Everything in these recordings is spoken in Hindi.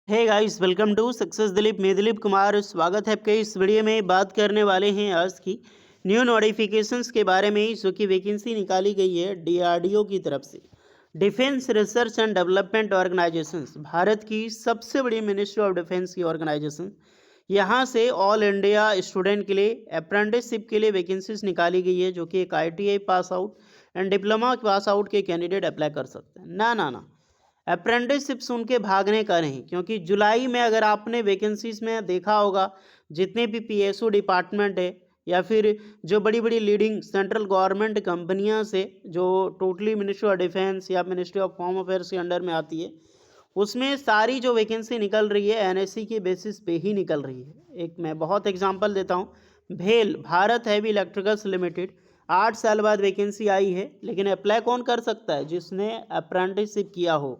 Hey guys, welcome to success Dilip. मैं दिलीप कुमार, स्वागत है आपके इस वीडियो में। बात करने वाले हैं आज की न्यू नोटिफिकेशंस के बारे में, जो कि वैकेंसी निकाली गई है डीआरडीओ की तरफ से। Defence research and development organisations, Bharat की सबसे बड़ी मिनिस्ट्री ऑफ डिफेंस की ऑर्गेनाइजेशन। यहाँ से ऑल इंडिया स्टूडेंट के लिए अप्रेंटिसशिप के लिए वैकेंसीज निकाली गई है, जो कि एक ITI pass out and diploma pass out के कैंडिडेट अप्लाई कर सकते हैं। ना ना ना, अप्रेंटिसशिप सुन के भागने का नहीं, क्योंकि जुलाई में अगर आपने वैकेंसीज में देखा होगा, जितने भी पीएसयू डिपार्टमेंट है या फिर जो बड़ी बड़ी लीडिंग सेंट्रल गवर्नमेंट कंपनियां से जो टोटली मिनिस्ट्री ऑफ डिफेंस या मिनिस्ट्री ऑफ होम अफेयर्स के अंडर में आती है, उसमें सारी जो वैकेंसी निकल रही है एनएससी के बेसिस पे ही निकल रही है। एक मैं बहुत एग्जांपल देता हूँ, भेल भारत हैवी इलेक्ट्रिकल्स लिमिटेड, 8 साल बाद वैकेंसी आई है, लेकिन अप्लाई कौन कर सकता है? जिसने अप्रेंटिसशिप किया हो।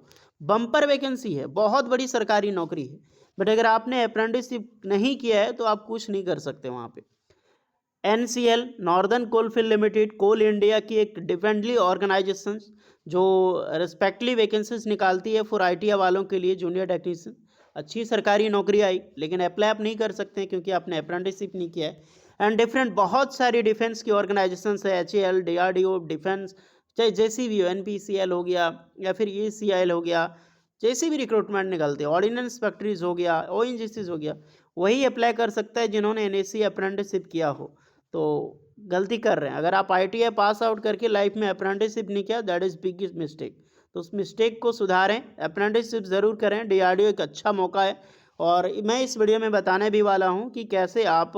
बम्पर वैकेंसी है, बहुत बड़ी सरकारी नौकरी है, बट अगर आपने अप्रेंटिसशिप नहीं किया है तो आप कुछ नहीं कर सकते वहाँ पे। एनसीएल नॉर्दर्न कोलफील्ड लिमिटेड, कोल इंडिया की एक डिफेंडली ऑर्गेनाइजेशन, जो रिस्पेक्टली वैकेंसीज निकालती है फॉर आईटीआई वालों के लिए, जूनियर टेक्नीशियन। अच्छी सरकारी नौकरी आई, लेकिन अप्लाई आप नहीं कर सकते हैं क्योंकि आपने अप्रेंटिसशिप नहीं किया है। एंड डिफरेंट बहुत सारी डिफेंस की ऑर्गेनाइजेशन है, एचएएल, डीआरडीओ, डिफेंस, चाहे जैसी भी हो, एनपीसीएल हो गया या फिर ईसीआईएल हो गया, जैसे भी रिक्रूटमेंट निकलते हैं, ऑर्डिनेंस फैक्ट्रीज हो गया, ओएनजीसीज हो गया, वही अप्लाई कर सकता है जिन्होंने एनएससी अप्रेंटिसशिप किया हो। तो गलती कर रहे हैं अगर आप आईटीआई पास आउट करके लाइफ में अप्रेंटिसशिप नहीं किया, दैट इज़ बिगेस्ट मिस्टेक। तो उस मिस्टेक को सुधारें, अप्रेंटिसशिप ज़रूर करें। डीआरडीओ एक अच्छा मौका है, और मैं इस वीडियो में बताने भी वाला हूं कि कैसे आप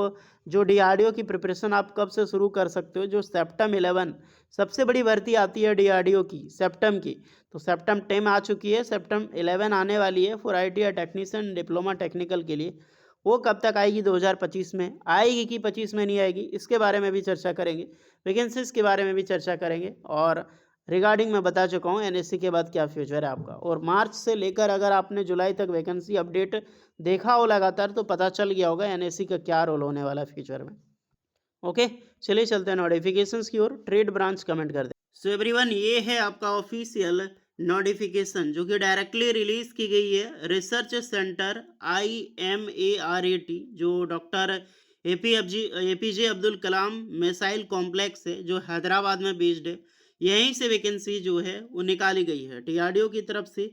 जो डीआरडीओ की प्रिपरेशन आप कब से शुरू कर सकते हो। जो सेप्टम 11 सबसे बड़ी भर्ती आती है डीआरडीओ की सेप्टम की, तो सेप्टम 10 आ चुकी है, सेप्टम 11 आने वाली है for ITI technician diploma technical के लिए। वो कब तक आएगी? 2025 में आएगी कि 25 में नहीं आएगी, इसके बारे में भी चर्चा करेंगे। वैकेंसीज के बारे में भी चर्चा करेंगे, और रिगार्डिंग मैं बता चुका हूँ एनएससी के बाद क्या फ्यूचर है आपका। और मार्च से लेकर अगर आपने जुलाई तक वैकेंसी अपडेट देखा हो लगातार, तो पता चल गया होगा एनएससी का क्या रोल होने वाला फ्यूचर में। ओके, चलिए चलते हैं नोटिफिकेशंस की ओर। ट्रेड ब्रांच कमेंट कर दे। सो एवरीवन, ये है आपका ऑफिशियल नोटिफिकेशन, जो कि डायरेक्टली रिलीज की गई है रिसर्च सेंटर IMARAT, जो doctor APJ Abdul Kalam missile complex है, जो हैदराबाद में बेस्ड है। यहीं से वैकेंसी जो है वो निकाली गई है डीआरडीओ की तरफ से।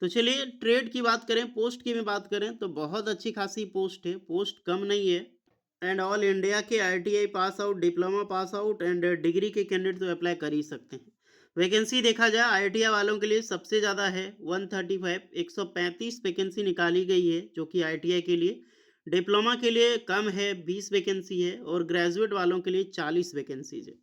तो चलिए ट्रेड की बात करें, पोस्ट की भी बात करें, तो बहुत अच्छी खासी पोस्ट है, पोस्ट कम नहीं है। एंड ऑल इंडिया के ITI pass out, diploma pass out and degree के कैंडिडेट तो अप्लाई कर ही सकते हैं। वैकेंसी देखा जाए आईटीआई वालों के लिए सबसे ज़्यादा है 135, 135 वैकेंसी निकाली गई है, जो कि आईटीआई के लिए। डिप्लोमा के लिए कम है, 20 वैकेंसी है, और ग्रेजुएट वालों के लिए 40 वैकेंसीज है।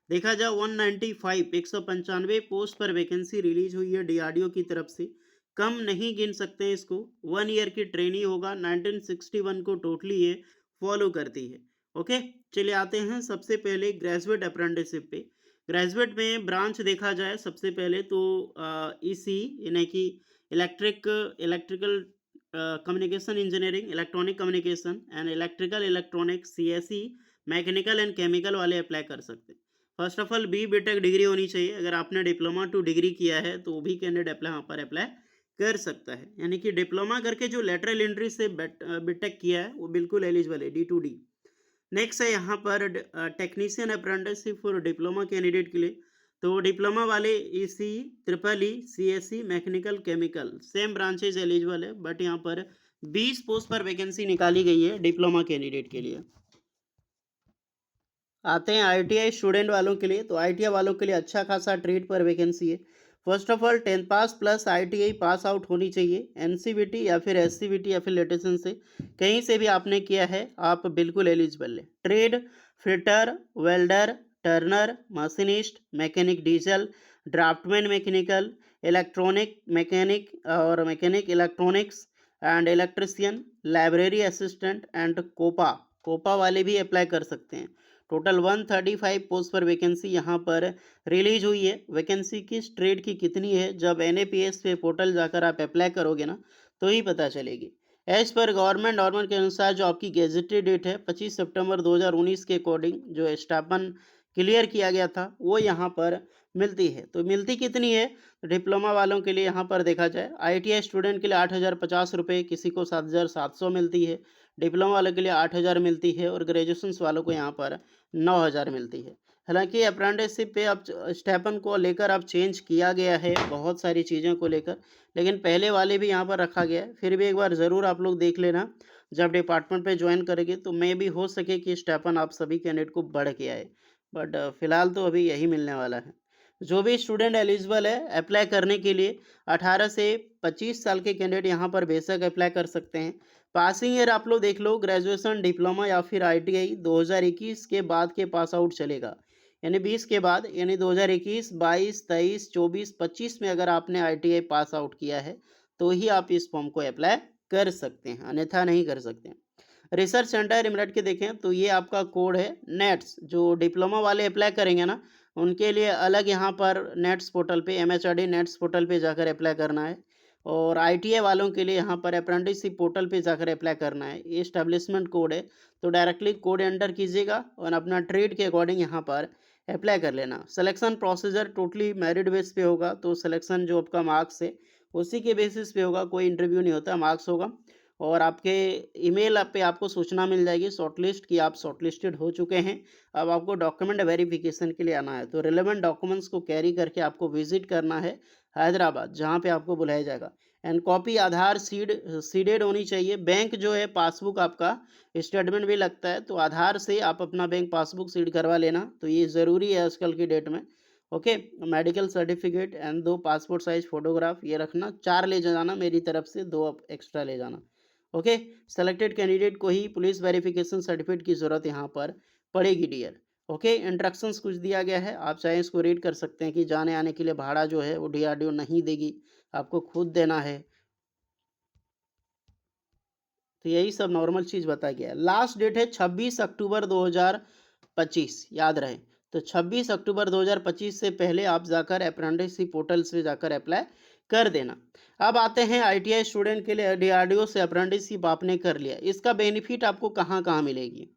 देखा जाए 195, 195 पोस्ट पर वैकेंसी रिलीज हुई है डीआरडीओ की तरफ से। कम नहीं गिन सकते हैं इसको। 1 ईयर की ट्रेनिंग होगा, 1961 को टोटली ये फॉलो करती है। ओके, चलिए आते हैं सबसे पहले ग्रेजुएट अप्रेंटिसशिप पे। ग्रेजुएट में ब्रांच देखा जाए सबसे पहले तो ईसी, यानी कि electrical communication engineering, electronic communication and electrical electronics, CSE, mechanical and chemical वाले अप्लाई कर सकते हैं। First of all BTech degree होनी चाहिए। अगर आपने डिप्लोमा टू डिग्री किया है तो वो भी कैंडिडेट अप्लाई वहाँ पर अप्लाई कर सकता है, यानी कि डिप्लोमा करके जो लेटरल एंट्री से बीटेक किया है वो बिल्कुल एलिजिबल है, D2D। नेक्स्ट है यहाँ पर technician apprenticeship for diploma candidate के लिए। तो डिप्लोमा वाले EC, triple E, CSC, mechanical, chemical, same branches eligible है, बट यहाँ पर 20 पोस्ट पर वैकेंसी निकाली गई है डिप्लोमा कैंडिडेट के लिए। आते हैं आईटीआई स्टूडेंट वालों के लिए। तो आईटीआई वालों के लिए अच्छा खासा ट्रेड पर वैकेंसी है। First of all 10 pass plus ITI pass out होनी चाहिए, एनसीवीटी या फिर एससीवीटी या फिर लेटेशन से कहीं से भी आपने किया है, आप बिल्कुल एलिजिबल है। Trade fitter, welder, turner, machinist, mechanic diesel, draftsman mechanical, electronic mechanic और mechanic electronics and electrician, library assistant and COPA, COPA वाले भी अप्लाई कर सकते हैं। टोटल 135 पोस्ट पर वैकेंसी यहाँ पर रिलीज हुई है। वैकेंसी किस ट्रेड की कितनी है, जब NAPS पे पोर्टल जाकर आप अप्लाई करोगे ना, तो ही पता चलेगी। एज पर गवर्नमेंट नॉर्मल के अनुसार जो आपकी गेजेटेड डेट है 25 सितंबर 2019 के अकॉर्डिंग, जो स्टापन क्लियर किया गया था, वो यहाँ पर मिलती है। तो मिलती कितनी है? डिप्लोमा वालों के लिए यहाँ पर देखा जाए, आईटीआई स्टूडेंट के लिए 8,050 रुपये, किसी को 7,700 मिलती है, डिप्लोमा वालों के लिए 8,000 मिलती है और ग्रेजुएशंस वालों को यहाँ पर 9,000 मिलती है। हालाँकि अप्रेंटिसशिप पे अब स्टेपन को लेकर अब चेंज किया गया है, बहुत सारी चीज़ों को लेकर, लेकिन पहले वाले भी यहाँ पर रखा गया है। फिर भी एक बार ज़रूर आप लोग देख लेना, जब डिपार्टमेंट पे जॉइन करेंगे तो मे भी हो सके कि स्टेपन आप सभी कैंडिडेट को बढ़ के आए। बट फिलहाल तो अभी यही मिलने वाला है। जो भी स्टूडेंट एलिजिबल है अप्लाई करने के लिए, 18 से 25 साल के कैंडिडेट यहाँ पर बेशक अप्लाई कर सकते हैं। पासिंग ईयर आप लोग देख लो, ग्रेजुएशन, डिप्लोमा या फिर आईटीआई 2021 के बाद के पास आउट चलेगा, यानी 20 के बाद, यानी 2021, 22, 23, 24, 25 में अगर आपने आईटीआई पास आउट किया है तो ही आप इस फॉर्म को अप्लाई कर सकते हैं, अन्यथा नहीं कर सकते। रिसर्च सेंटर इमरठ के देखें तो ये आपका कोड है नेट्स। जो डिप्लोमा वाले अप्लाई करेंगे ना, उनके लिए अलग यहाँ पर नेट्स पोर्टल पे, एमएचआरडी नेट्स पोर्टल पे जाकर अप्लाई करना है। और आईटीआई वालों के लिए यहाँ पर अप्रेंटिसशिप पोर्टल पे जाकर अप्लाई करना है। ये एस्टेब्लिशमेंट कोड है, तो डायरेक्टली कोड एंटर कीजिएगा और अपना ट्रेड के अकॉर्डिंग यहाँ पर अप्लाई कर लेना। Selection procedure totally merit base पे होगा, तो सिलेक्शन जो आपका मार्क्स है उसी के बेसिस पे होगा, कोई इंटरव्यू नहीं होता, मार्क्स होगा। और आपके ईमेल पे आपको सूचना मिल जाएगी शॉर्टलिस्ट की, आप शॉर्टलिस्टेड हो चुके हैं। अब आपको डॉक्यूमेंट वेरिफिकेशन के लिए आना है, तो रिलेवेंट डॉक्यूमेंट्स को कैरी करके आपको विजिट करना है हैदराबाद, जहाँ पे आपको बुलाया जाएगा। एंड कॉपी आधार सीडेड होनी चाहिए। बैंक जो है पासबुक आपका, स्टेटमेंट भी लगता है, तो आधार से आप अपना बैंक पासबुक सीड करवा लेना, तो ये ज़रूरी है आजकल की डेट में। Okay, medical certificate and 2 passport size photograph ये रखना, 4 ले जाना मेरी तरफ से, 2 आप एक्स्ट्रा ले जाना। ओके, सेलेक्टेड कैंडिडेट को ही पुलिस वेरिफिकेशन सर्टिफिकेट की ज़रूरत यहाँ पर पड़ेगी डियर। ओके, इंस्ट्रक्शंस कुछ दिया गया है, आप चाहे इसको रीड कर सकते हैं कि जाने आने के लिए भाड़ा जो है वो डीआरडीओ नहीं देगी, आपको खुद देना है। तो यही सब नॉर्मल चीज़ बताया गया है। लास्ट डेट है 26 अक्टूबर 2025, याद रहे। तो 26 अक्टूबर 2025 से पहले आप जाकर अप्रेंटिसशिप पोर्टल से जाकर अप्लाई कर देना। अब आते हैं आईटीआई स्टूडेंट के लिए, डीआरडीओ से अप्रेंटिसशिप आपने कर लिया, इसका बेनिफिट आपको कहाँ कहाँ मिलेगी?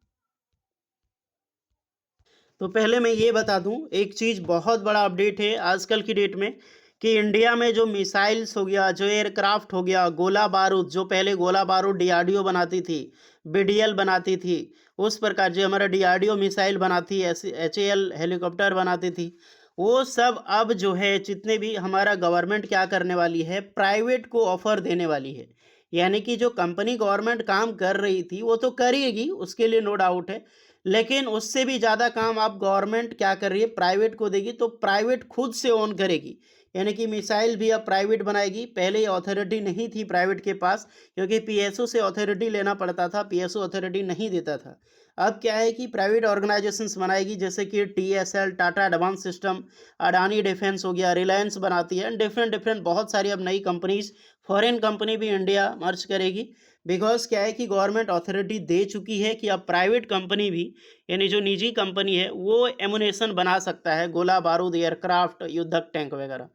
तो पहले मैं ये बता दूं, एक चीज़ बहुत बड़ा अपडेट है आजकल की डेट में, कि इंडिया में जो मिसाइल्स हो गया, जो एयरक्राफ्ट हो गया, गोला बारूद, जो पहले गोला बारूद डीआरडीओ बनाती थी, बीडीएल बनाती थी, उस प्रकार जो हमारा डीआरडीओ मिसाइल बनाती है, एचएएल हेलीकॉप्टर बनाती थी, वो सब अब जो है जितने भी हमारा गवर्नमेंट क्या करने वाली है, प्राइवेट को ऑफर देने वाली है। यानी कि जो कंपनी गवर्नमेंट काम कर रही थी वो तो करेगी, उसके लिए नो डाउट है, लेकिन उससे भी ज़्यादा काम आप गवर्नमेंट क्या कर रही है, प्राइवेट को देगी, तो प्राइवेट खुद से ओन करेगी। यानी कि मिसाइल भी अब प्राइवेट बनाएगी। पहले ये अथॉरिटी नहीं थी प्राइवेट के पास, क्योंकि पीएसओ से अथॉरिटी लेना पड़ता था, पीएसओ अथॉरिटी नहीं देता था। अब क्या है कि प्राइवेट ऑर्गेनाइजेशंस बनाएगी, जैसे कि TSL, Tata advance system, Adani defence हो गया, रिलायंस बनाती है, डिफरेंट डिफरेंट बहुत सारी अब नई कंपनीज, फॉरेन कंपनी भी इंडिया मर्ज करेगी। बिकॉज क्या है कि गवर्नमेंट अथॉरिटी दे चुकी है कि अब प्राइवेट कंपनी भी, यानी जो निजी कंपनी है, वो एमुनेशन बना सकता है, गोला बारूद, एयरक्राफ्ट, युद्धक टैंक वगैरह।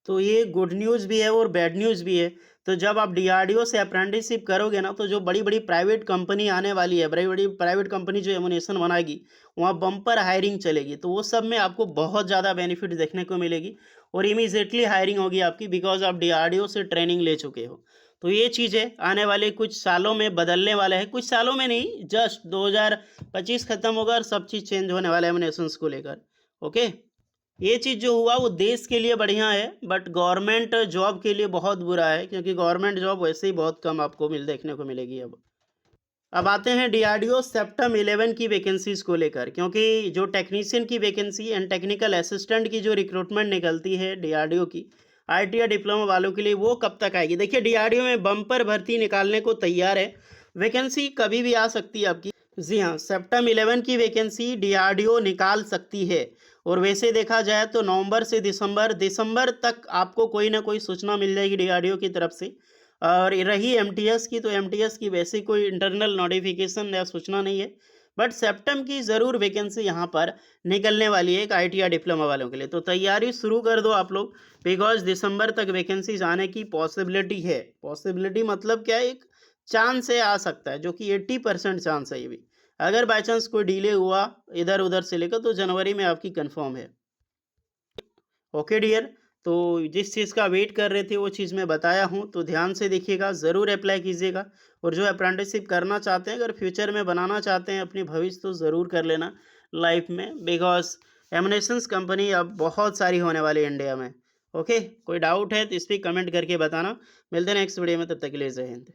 तो ये गुड न्यूज़ भी है और बैड न्यूज़ भी है। तो जब आप डीआरडीओ से अप्रेंटिसशिप करोगे ना, तो जो बड़ी बड़ी प्राइवेट कंपनी आने वाली है, बड़ी बड़ी प्राइवेट कंपनी जो एमुनेशन बनाएगी, वहाँ बम्पर हायरिंग चलेगी, तो वो सब में आपको बहुत ज़्यादा बेनिफिट देखने को मिलेगी और इमीजिएटली हायरिंग होगी आपकी, बिकॉज आप डीआरडीओ से ट्रेनिंग ले चुके हो। तो ये चीज़ें आने वाले कुछ सालों में बदलने वाला है, कुछ सालों में नहीं, जस्ट 2025 खत्म होगा और सब चीज़ चेंज होने वाला है एमुनेशंस को लेकर। ओके, ये चीज़ जो हुआ वो देश के लिए बढ़िया है, बट गवर्नमेंट जॉब के लिए बहुत बुरा है, क्योंकि गवर्नमेंट जॉब वैसे ही बहुत कम आपको देखने को मिलेगी अब आते हैं डीआरडीओ सेप्टम 11 की वैकेंसीज को लेकर, क्योंकि जो टेक्नीशियन की वैकेंसी एंड टेक्निकल असिस्टेंट की जो रिक्रूटमेंट निकलती है डीआरडीओ की, आईटीआई डिप्लोमा वालों के लिए, वो कब तक आएगी? देखिए, डीआरडीओ में बम्पर भर्ती निकालने को तैयार है, वैकेंसी कभी भी आ सकती है आपकी। जी हाँ, सेप्टम 11 की वैकेंसी डीआरडीओ निकाल सकती है। और वैसे देखा जाए तो नवंबर से दिसंबर तक आपको कोई ना कोई सूचना मिल जाएगी डीआरडीओ की तरफ से। और रही एमटीएस की, तो एमटीएस की वैसे कोई इंटरनल नोटिफिकेशन या सूचना नहीं है, बट सेप्टम की ज़रूर वैकेंसी यहाँ पर निकलने वाली है एक आईटीआई डिप्लोमा वालों के लिए। तो तैयारी शुरू कर दो आप लोग, बिकॉज दिसंबर तक वैकेंसीज आने की पॉसिबिलिटी है। पॉसिबिलिटी मतलब क्या है, एक चांस है, आ सकता है, जो कि 80% चांस है ये भी। अगर बाई चांस कोई डिले हुआ इधर उधर से लेकर, तो जनवरी में आपकी कंफर्म है। ओके डियर, तो जिस चीज़ का वेट कर रहे थे वो चीज़ मैं बताया हूँ, तो ध्यान से देखिएगा, ज़रूर अप्लाई कीजिएगा। और जो अप्रेंटिसशिप करना चाहते हैं, अगर फ्यूचर में बनाना चाहते हैं अपनी भविष्य, तो ज़रूर कर लेना लाइफ में, बिकॉज़ एमनेशंस कंपनी अब बहुत सारी होने वाली है इंडिया में। ओके, कोई डाउट है तो इस पे कमेंट करके बताना। मिलते हैं नेक्स्ट वीडियो में, तब तक के लिए जय हिंद।